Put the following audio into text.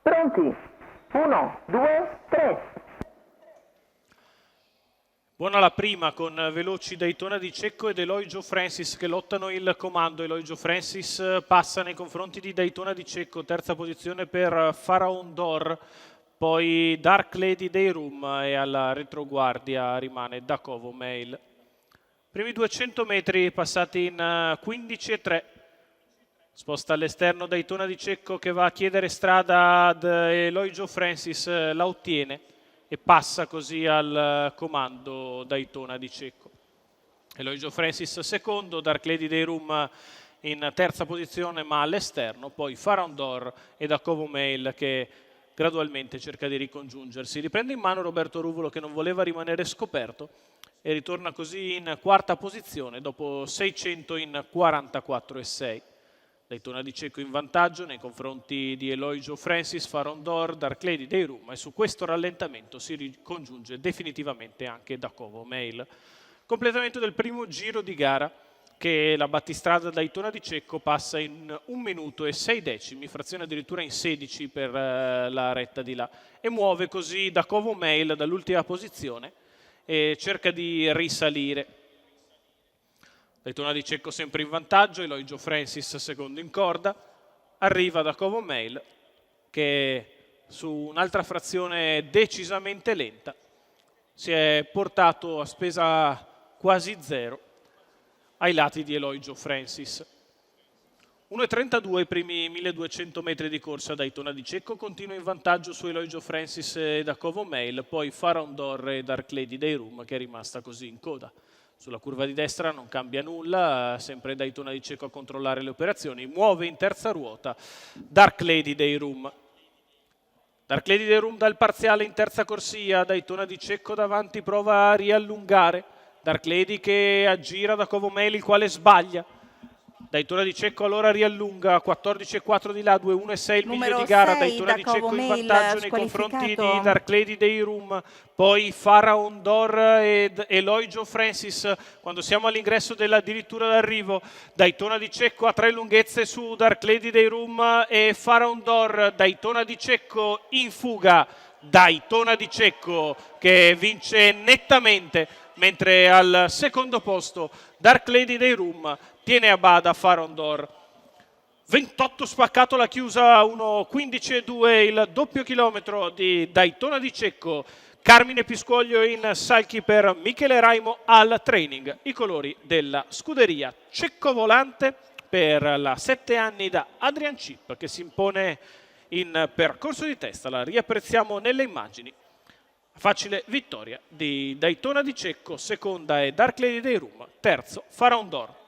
Pronti? 1, 2, 3. Buona la prima con veloci Daytona Di Cecco ed Eloy Joe Francis che lottano il comando. Eloy Joe Francis passa nei confronti di Daytona Di Cecco, terza posizione per Pharaon d'Or, poi Dark Lady Dayroom e alla retroguardia rimane Dacovo Mail. Primi 200 metri passati in 15,3. Sposta all'esterno Daytona Di Cecco che va a chiedere strada ad Eloy Joe Francis, la ottiene e passa così al comando Daytona Di Cecco. Eloy Joe Francis secondo, Dark Lady Dayroom in terza posizione ma all'esterno, poi Pharaon d'Or e Dacovo Mail che gradualmente cerca di ricongiungersi. Riprende in mano Roberto Ruvolo che non voleva rimanere scoperto e ritorna così in quarta posizione dopo 600 in 44,6. Daytona Di Cecco in vantaggio nei confronti di Eloy Joe Francis, Pharaon d'Or, Dark Lady Dayroom e su questo rallentamento si ricongiunge definitivamente anche Dacovo Mail. Completamento del primo giro di gara che la battistrada Daytona Di Cecco passa in 1 minuto e 6 decimi, frazione addirittura in 16 per la retta di là e muove così Dacovo Mail dall'ultima posizione e cerca di risalire. Daytona Di Cecco sempre in vantaggio, Eloy Joe Francis secondo in corda, arriva Dacovo Mail che su un'altra frazione decisamente lenta si è portato a spesa quasi zero ai lati di Eloy Joe Francis. 1,32 i primi 1200 metri di corsa. Daytona Di Cecco continua in vantaggio su Eloy Joe Francis e Dacovo Mail, poi Pharaon d'Or e Dark Lady Dayroom che è rimasta così in coda. Sulla curva di destra non cambia nulla, sempre Daytona Di Cecco a controllare le operazioni, muove in terza ruota Dark Lady Dayroom. Dark Lady Dayroom dal parziale in terza corsia, Daytona Di Cecco davanti prova a riallungare, Dark Lady che aggira Dacovo Mail il quale sbaglia. Daytona Di Cecco allora riallunga, 14,4 di là, 2,1,6 il miglio di gara. Daytona Di Cecco in vantaggio nei confronti di Dark Lady Dayroom, poi Pharaon d'Or ed Eloy Joe Francis. Quando siamo all'ingresso addirittura d'arrivo, Daytona Di Cecco a 3 lunghezze su Dark Lady Dayroom e Pharaon d'Or. Daytona Di Cecco in fuga, Daytona Di Cecco che vince nettamente, mentre al secondo posto Dark Lady Dayroom tiene a bada Pharaon d'Or. 28 spaccato la chiusa, 1,15,2 il doppio chilometro di Daytona Di Cecco. Carmine Piscoglio in salchi per Michele Raimo al training. I colori della scuderia Cecco Volante per la 7 anni da Adrian Chip che si impone in percorso di testa. La riapprezziamo nelle immagini. Facile vittoria di Daytona Di Cecco, seconda è Dark Lady Dayroom, terzo Pharaon d'Or.